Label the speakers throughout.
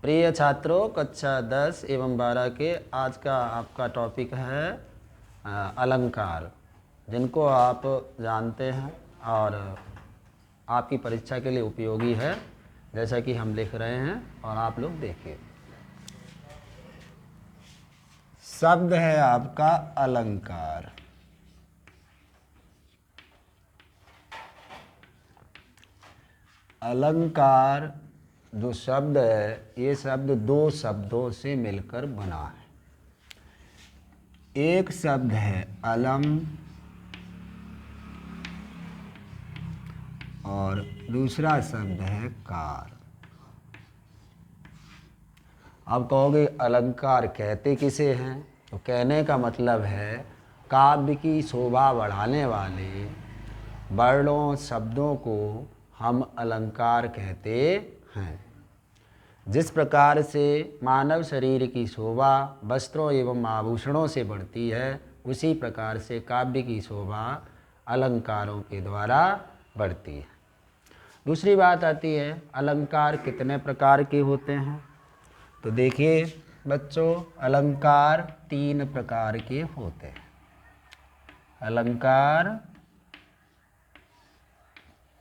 Speaker 1: प्रिय छात्रों, कक्षा 10 एवं 12 के आज का आपका टॉपिक है अलंकार, जिनको आप जानते हैं और आपकी परीक्षा के लिए उपयोगी है, जैसा कि हम लिख रहे हैं और आप लोग देखिए। शब्द है आपका अलंकार। अलंकार जो शब्द है, ये शब्द दो शब्दों से मिलकर बना है। एक शब्द है अलम और दूसरा शब्द है कार। अब कहोगे अलंकार कहते किसे हैं? तो कहने का मतलब है काव्य की शोभा बढ़ाने वाले वर्णों शब्दों को हम अलंकार कहते हैं। जिस प्रकार से मानव शरीर की शोभा वस्त्रों एवं आभूषणों से बढ़ती है, उसी प्रकार से काव्य की शोभा अलंकारों के द्वारा बढ़ती है। दूसरी बात आती है, अलंकार कितने प्रकार के होते हैं? तो देखिए बच्चों, अलंकार 3 प्रकार के होते हैं। अलंकार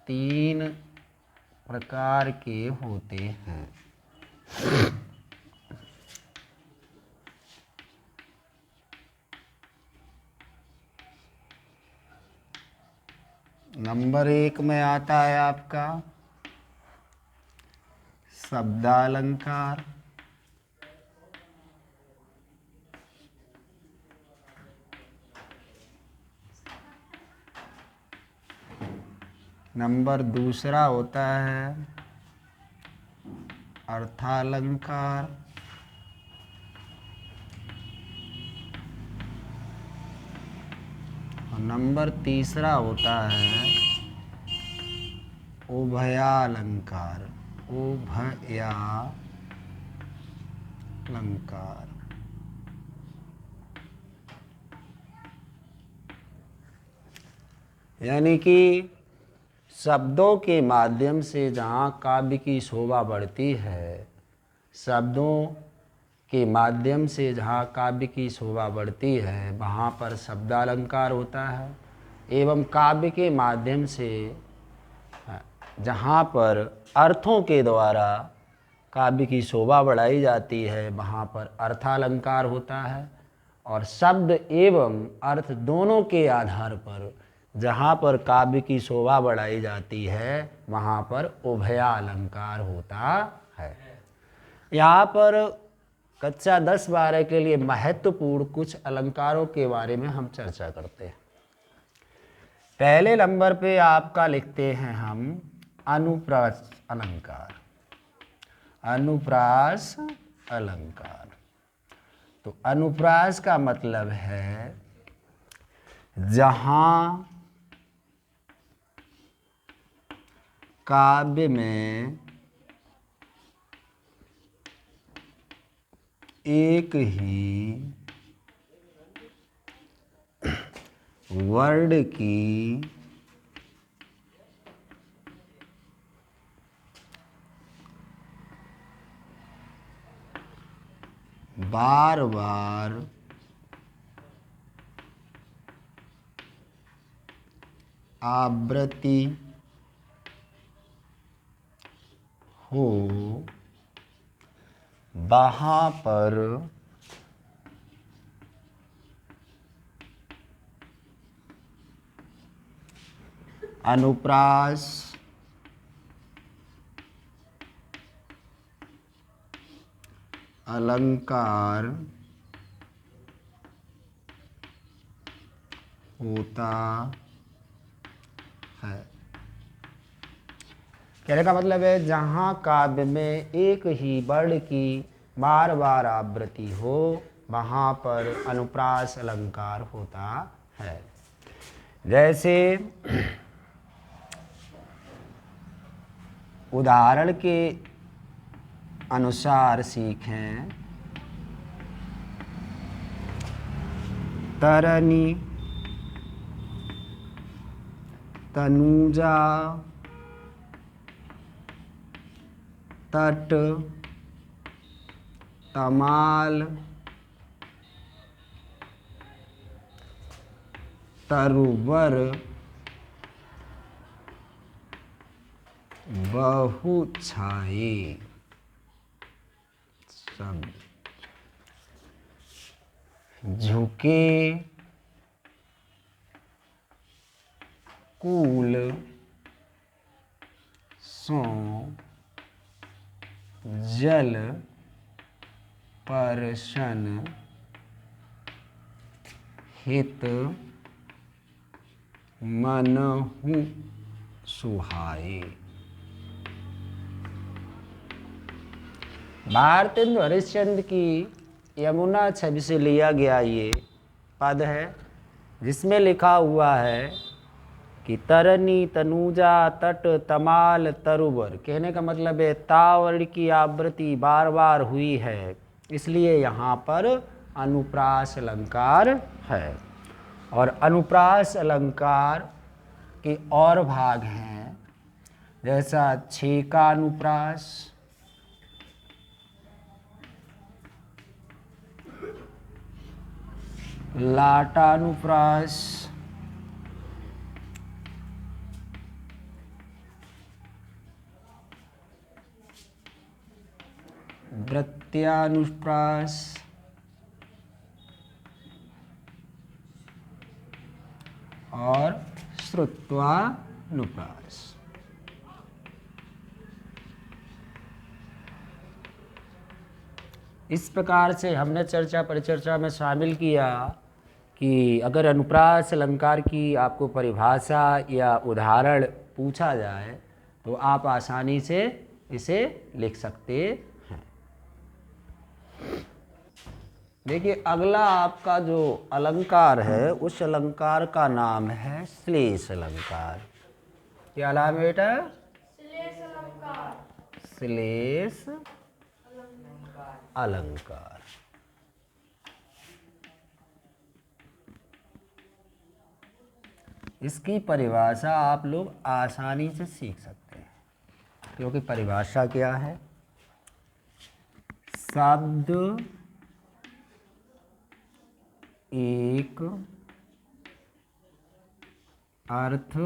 Speaker 1: 3 प्रकार के होते हैं। नंबर 1 में आता है आपका शब्दालंकार। नंबर 2 होता है अर्थालंकार। और नंबर 3 होता है उभयालंकार। उभयालंकार। यानी कि शब्दों के माध्यम से जहाँ काव्य की शोभा बढ़ती है, शब्दों के माध्यम से जहाँ काव्य की शोभा बढ़ती है, वहाँ पर शब्दालंकार होता है। एवं काव्य के माध्यम से जहाँ पर अर्थों के द्वारा काव्य की शोभा बढ़ाई जाती है, वहाँ पर अर्थालंकार होता है। और शब्द एवं अर्थ दोनों के आधार पर जहाँ पर काव्य की शोभा बढ़ाई जाती है, वहाँ पर उभयालंकार होता है। यहाँ पर कक्षा 10-12 के लिए महत्वपूर्ण कुछ अलंकारों के बारे में हम चर्चा करते हैं। पहले नंबर पे आपका लिखते हैं हम अनुप्रास अलंकार। अनुप्रास अलंकार। तो अनुप्रास का मतलब है जहाँ काव्य में एक ही वर्ण की बार बार आवृत्ति हो, वहाँ पर अनुप्रास अलंकार होता है। कहने का मतलब है जहाँ काव्य में एक ही वर्ण की बार बार आवृत्ति हो, वहाँ पर अनुप्रास अलंकार होता है। जैसे उदाहरण के अनुसार सीखें, तरनी, तनुजा, तट, तमाल तरुवर बहु छाये। सब झुके कूल सो जल परशन हित मनहु सुहाए। भारतेंदु हरिश्चंद्र की यमुना छवि से लिया गया ये पद है, जिसमें लिखा हुआ है कि तरनी तनुजा तट तमाल तरुवर। कहने का मतलब है तावर्ण की आवृत्ति बार बार हुई है, इसलिए यहाँ पर अनुप्रास अलंकार है। और अनुप्रास अलंकार के और भाग हैं, जैसा छेका अनुप्रास, लाटानुप्रास, वृत्त्यानुप्रास और श्रुत्वानुप्रास। इस प्रकार से हमने चर्चा परिचर्चा में शामिल किया कि अगर अनुप्रास अलंकार की आपको परिभाषा या उदाहरण पूछा जाए तो आप आसानी से इसे लिख सकते हैं। देखिए, अगला आपका जो अलंकार है उस अलंकार का नाम है श्लेष अलंकार। क्या नाम है बेटा?
Speaker 2: श्लेष अलंकार।
Speaker 1: श्लेष अलंकार। इसकी परिभाषा आप लोग आसानी से सीख सकते हैं, क्योंकि परिभाषा क्या है? शब्द एक अर्थ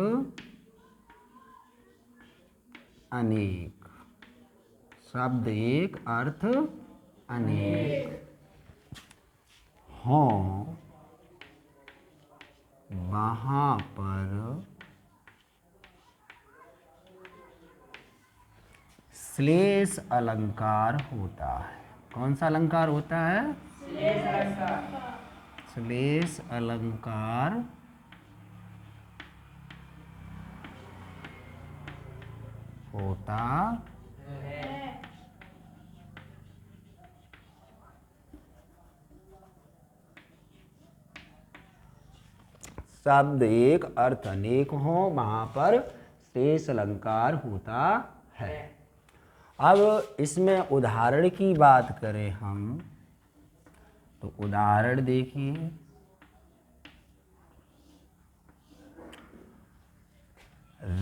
Speaker 1: अनेक। शब्द एक अर्थ अनेक हों वहाँ पर श्लेष अलंकार होता है। कौन सा अलंकार होता है?
Speaker 2: श्लेष अलंकार।
Speaker 1: श्लेष अलंकार होता
Speaker 2: है।
Speaker 1: शब्द एक अर्थ अनेक हो वहाँ पर श्लेष अलंकार होता है। अब इसमें उदाहरण की बात करें हम, तो उदाहरण देखिए,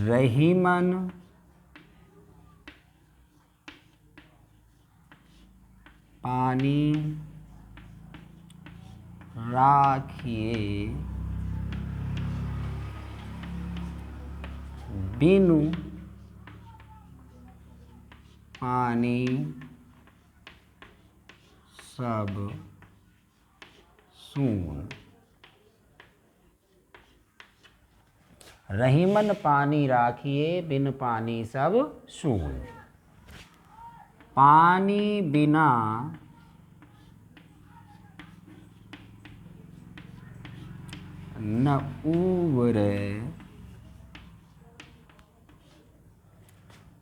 Speaker 1: रहीमन पानी राखिए बिनु पानी सब सून। रहीमन पानी राखिए बिन पानी सब सून। पानी बिना न उबरे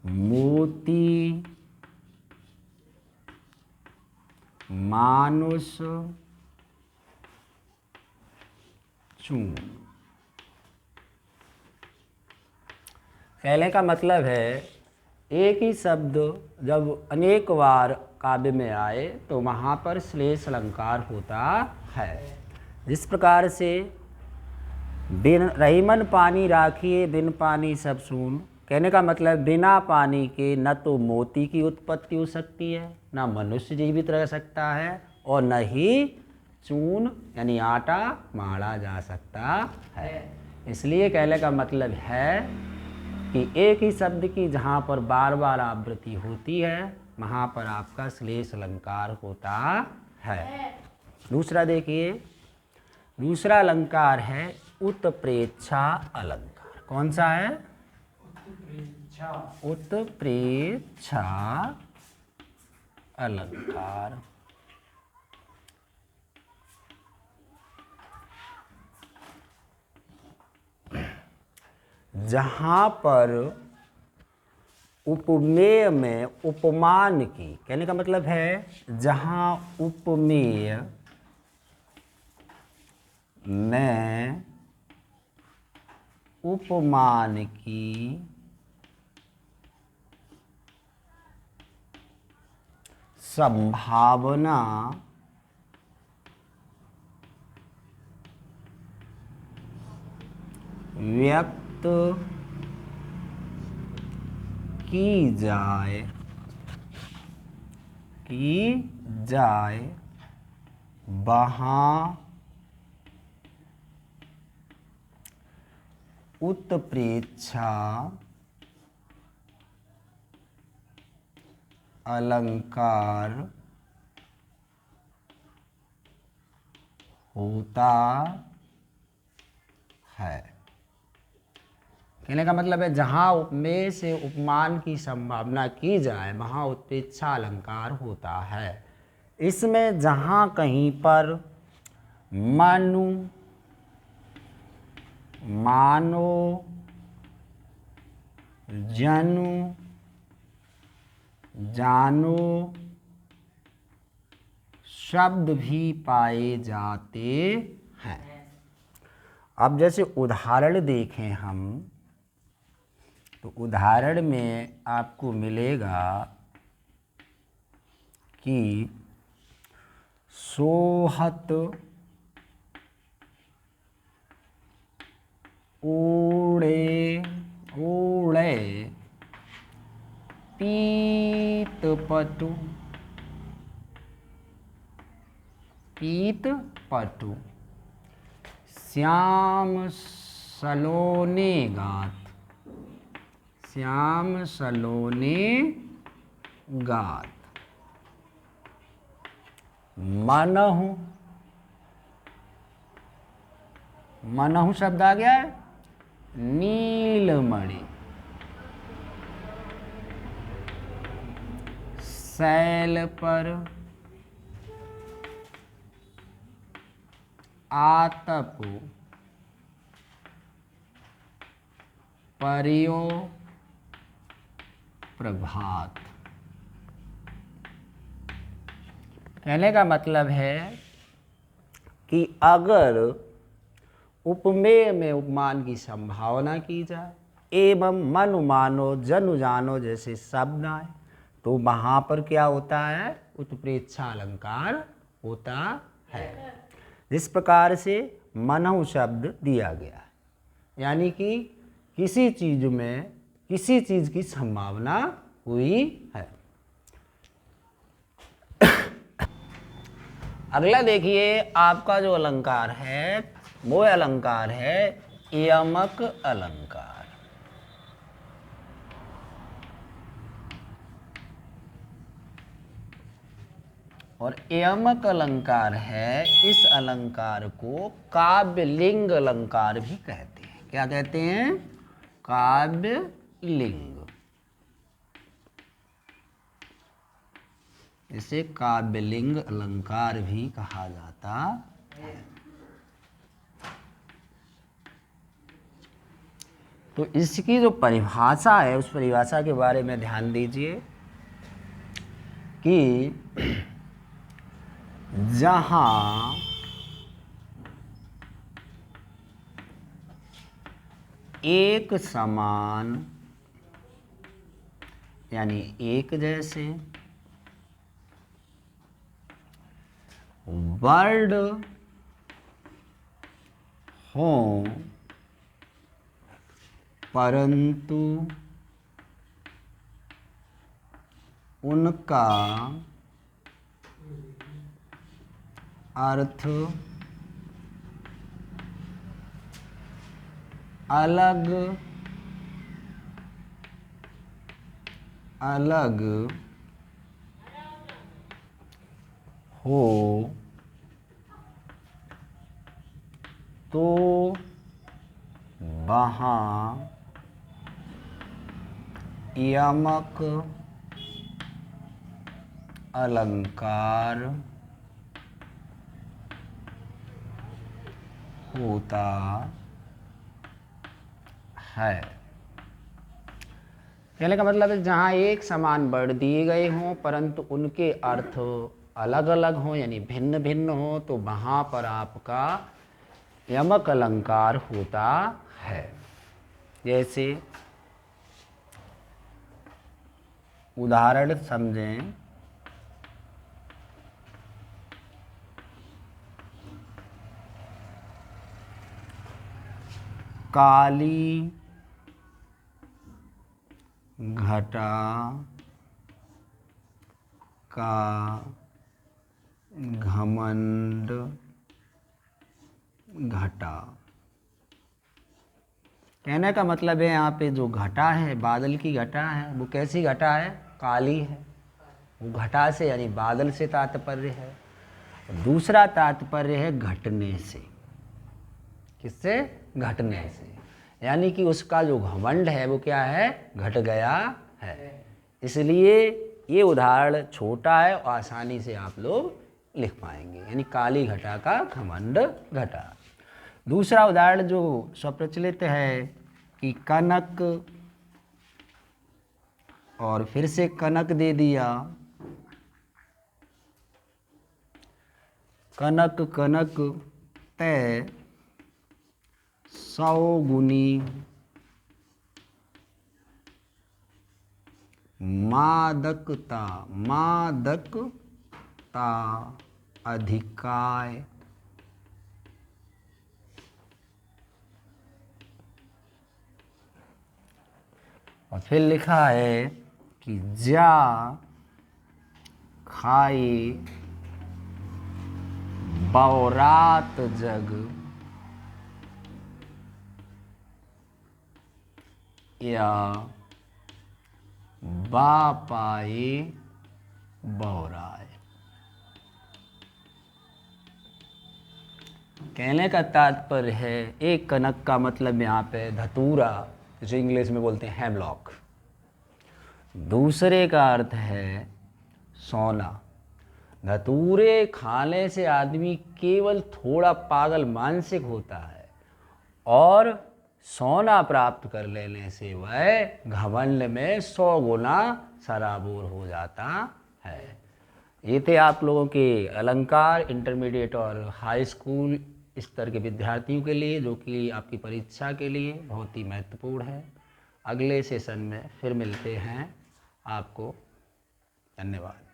Speaker 1: मोती मानुष चून। कहने का मतलब है, एक ही शब्द जब अनेक बार काव्य में आए तो वहाँ पर श्लेष अलंकार होता है। जिस प्रकार से बिन रहीमन पानी राखिए बिन पानी सब सून, कहने का मतलब बिना पानी के न तो मोती की उत्पत्ति हो सकती है, ना मनुष्य जीवित रह सकता है, और न ही चून यानी आटा माड़ा जा सकता है। इसलिए कहने का मतलब है कि एक ही शब्द की जहाँ पर बार बार आवृत्ति होती है वहाँ पर आपका श्लेष अलंकार होता है। दूसरा देखिए, दूसरा अलंकार है उत्प्रेक्षा अलंकार। कौन सा है? उत्प्रेक्षा अलंकार। जहाँ पर उपमेय में उपमान की, कहने का मतलब है जहाँ उपमेय में उपमान की संभावना व्यक्त की जाए वहाँ उत्प्रेक्षा अलंकार होता है। कहने का मतलब है जहाँ उपमेय से उपमान की संभावना की जाए वहाँ उत्प्रेक्षा अलंकार होता है। इसमें जहाँ कहीं पर मनु, मानो, जनु, जानो शब्द भी पाए जाते हैं। अब जैसे उदाहरण देखें हम, तो उदाहरण में आपको मिलेगा कि सोहत, ऊड़े, ऊड़े, पीतपटु, पीतपटु, श्याम सलोने गात, श्याम सलोने गात, मनहु, मनहु शब्द आ गया है, नीलमणि, शैल पर, आतप, परियो, प्रभात। कहने का मतलब है कि अगर उपमेय में उपमान की संभावना की जाए एवं मनु, मानो, जनु, जानो जैसे शब्द आए तो वहाँ पर क्या होता है? उत्प्रेक्षा अलंकार होता है। जिस प्रकार से मनहु शब्द दिया गया है, यानी कि किसी चीज में किसी चीज की संभावना हुई है। अगला देखिए, आपका जो अलंकार है वो अलंकार है यमक अलंकार। और यमक अलंकार है, इस अलंकार को काव्यलिंग अलंकार भी कहते हैं। क्या कहते हैं? काव्यलिंग। इसे काव्यलिंग अलंकार भी कहा जाता है। तो इसकी जो परिभाषा है उस परिभाषा के बारे में ध्यान दीजिए कि जहाँ एक समान यानी एक जैसे वर्ड हों परंतु उनका अर्थ अलग अलग हो तो वहाँ यमक अलंकार होता है। कहने का मतलब है जहाँ एक समान वर्ड दिए गए हों परंतु उनके अर्थ अलग अलग हों यानी भिन्न भिन्न हो तो वहाँ पर आपका यमक अलंकार होता है। जैसे उदाहरण समझें, काली घटा का घमंड घटा। कहने का मतलब है यहाँ पे जो घटा है बादल की घटा है वो कैसी घटा है? काली है। वो घटा से यानी बादल से तात्पर्य है। दूसरा तात्पर्य है घटने से। किससे? घटने से, यानी कि उसका जो घमंड है वो क्या है? घट गया है। इसलिए ये उदाहरण छोटा है और आसानी से आप लोग लिख पाएंगे, यानी काली घटा का घमंड घटा। दूसरा उदाहरण जो स्वप्रचलित है कि कनक, और फिर से कनक दे दिया, कनक कनक तय 100 गुनी मादकता मादकता अधिकाय। और फिर लिखा है कि जा खाए बौरात जग या बा पाए बौराए। कहने का तात्पर्य है एक कनक का मतलब यहाँ पे धतूरा, जिसे इंग्लिश में बोलते हैं हेमलॉक। दूसरे का अर्थ है सोना। धतूरे खाने से आदमी केवल थोड़ा पागल मानसिक होता है और सोना प्राप्त कर लेने से वह घमंड में 100 गुना सराबोर हो जाता है। ये थे आप लोगों के अलंकार इंटरमीडिएट और हाई स्कूल स्तर के विद्यार्थियों के लिए, जो कि आपकी परीक्षा के लिए बहुत ही महत्वपूर्ण है। अगले सेशन में फिर मिलते हैं। आपको धन्यवाद।